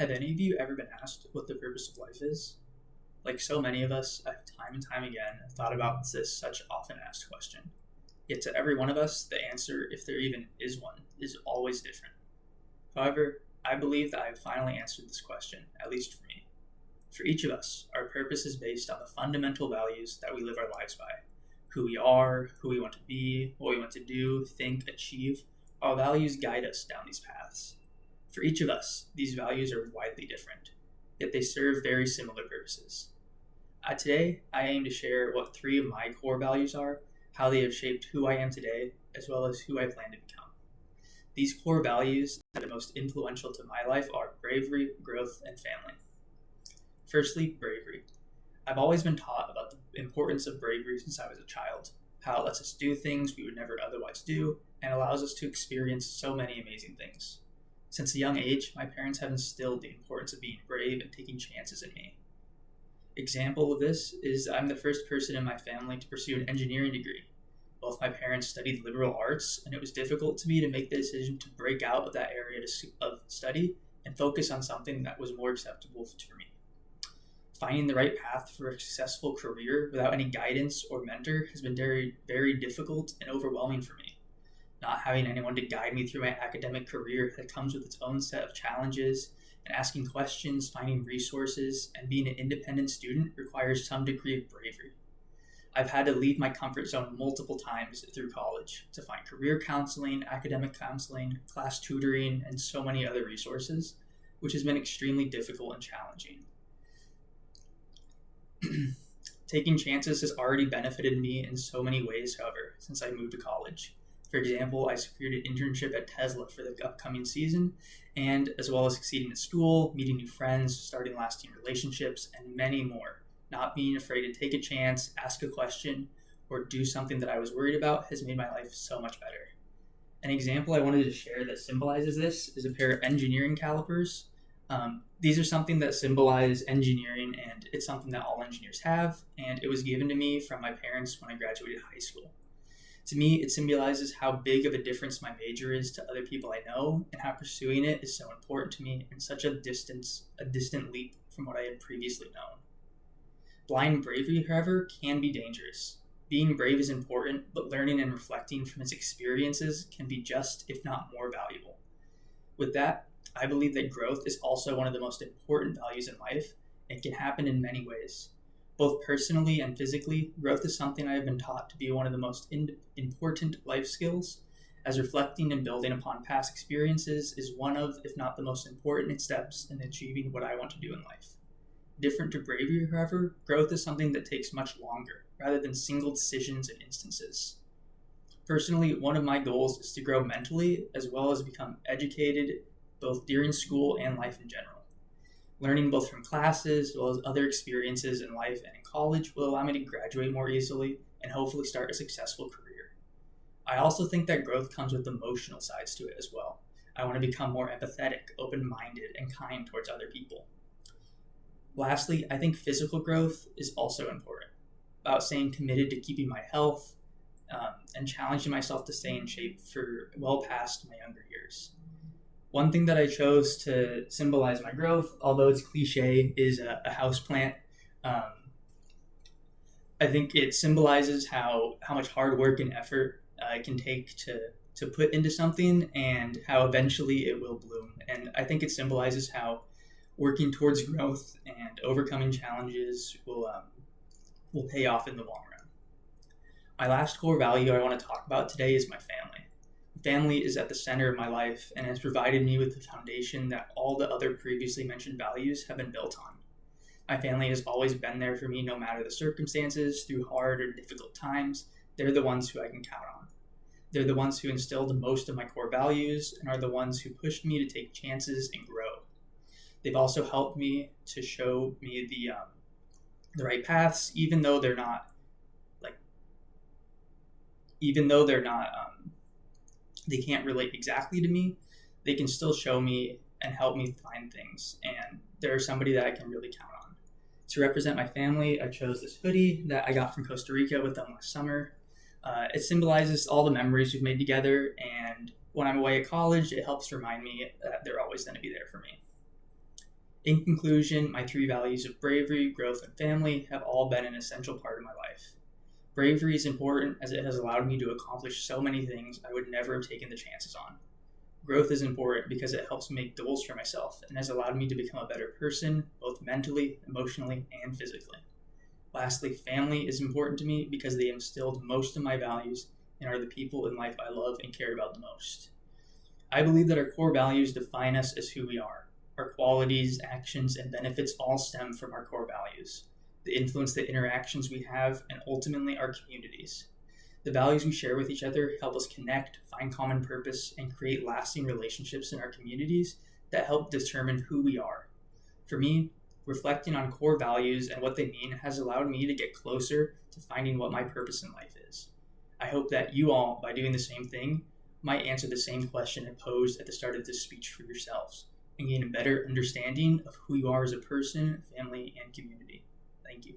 Have any of you ever been asked what the purpose of life is? Like so many of us, I've time and time again thought about this such often asked question. Yet to every one of us, the answer, if there even is one, is always different. However, I believe that I have finally answered this question, at least for me. For each of us, our purpose is based on the fundamental values that we live our lives by. Who we are, who we want to be, what we want to do, think, achieve. Our values guide us down these paths. For each of us, these values are widely different, yet they serve very similar purposes. Today, I aim to share what 3 of my core values are, how they have shaped who I am today, as well as who I plan to become. These core values that are most influential to my life are bravery, growth, and family. Firstly, bravery. I've always been taught about the importance of bravery since I was a child, how it lets us do things we would never otherwise do, and allows us to experience so many amazing things. Since a young age, my parents have instilled the importance of being brave and taking chances in me. Example of this is I'm the first person in my family to pursue an engineering degree. Both my parents studied liberal arts, and it was difficult to me to make the decision to break out of that area of study and focus on something that was more acceptable for me. Finding the right path for a successful career without any guidance or mentor has been very, very difficult and overwhelming for me. Not having anyone to guide me through my academic career that comes with its own set of challenges, and asking questions, finding resources, and being an independent student requires some degree of bravery. I've had to leave my comfort zone multiple times through college to find career counseling, academic counseling, class tutoring, and so many other resources, which has been extremely difficult and challenging. Taking chances has already benefited me in so many ways, however, since I moved to college. For example, I secured an internship at Tesla for the upcoming season, and as well as succeeding at school, meeting new friends, starting lasting relationships, and many more. Not being afraid to take a chance, ask a question, or do something that I was worried about has made my life so much better. An example I wanted to share that symbolizes this is a pair of engineering calipers. These are something that symbolize engineering, and it's something that all engineers have, and it was given to me from my parents when I graduated high school. To me, it symbolizes how big of a difference my major is to other people I know, and how pursuing it is so important to me and such a distant leap from what I had previously known. Blind bravery, however, can be dangerous. Being brave is important, but learning and reflecting from its experiences can be just, if not more, valuable. With that, I believe that growth is also one of the most important values in life, and can happen in many ways. Both personally and physically, growth is something I have been taught to be one of the most important life skills, as reflecting and building upon past experiences is one of, if not the most important steps in achieving what I want to do in life. Different to bravery, however, growth is something that takes much longer, rather than single decisions and instances. Personally, one of my goals is to grow mentally, as well as become educated, both during school and life in general. Learning both from classes as well as other experiences in life and in college will allow me to graduate more easily and hopefully start a successful career. I also think that growth comes with emotional sides to it as well. I want to become more empathetic, open-minded, and kind towards other people. Lastly, I think physical growth is also important, about staying committed to keeping my health and challenging myself to stay in shape for well past my younger years. One thing that I chose to symbolize my growth, although it's cliche, is a houseplant. I think it symbolizes how much hard work and effort it can take to put into something, and how eventually it will bloom. And I think it symbolizes how working towards growth and overcoming challenges will pay off in the long run. My last core value I want to talk about today is my family. Family is at the center of my life and has provided me with the foundation that all the other previously mentioned values have been built on. My family has always been there for me no matter the circumstances, through hard or difficult times. They're the ones who I can count on. They're the ones who instilled most of my core values and are the ones who pushed me to take chances and grow. They've also helped me to show me the right paths, even though they're not they can't relate exactly to me. They can still show me and help me find things, and they're somebody that I can really count on. To represent my family, I chose this hoodie that I got from Costa Rica with them last summer. It symbolizes all the memories we've made together, and when I'm away at college, it helps remind me that they're always going to be there for me. In conclusion, my 3 values of bravery, growth, and family have all been an essential part of my life. Bravery is important as it has allowed me to accomplish so many things I would never have taken the chances on. Growth is important because it helps me make goals for myself and has allowed me to become a better person, both mentally, emotionally, and physically. Lastly, family is important to me because they instilled most of my values and are the people in life I love and care about the most. I believe that our core values define us as who we are. Our qualities, actions, and benefits all stem from our core values. They influence the interactions we have and ultimately our communities. The values we share with each other help us connect, find common purpose, and create lasting relationships in our communities that help determine who we are. For me, reflecting on core values and what they mean has allowed me to get closer to finding what my purpose in life is. I hope that you all, by doing the same thing, might answer the same question I posed at the start of this speech for yourselves and gain a better understanding of who you are as a person, family, and community. Thank you.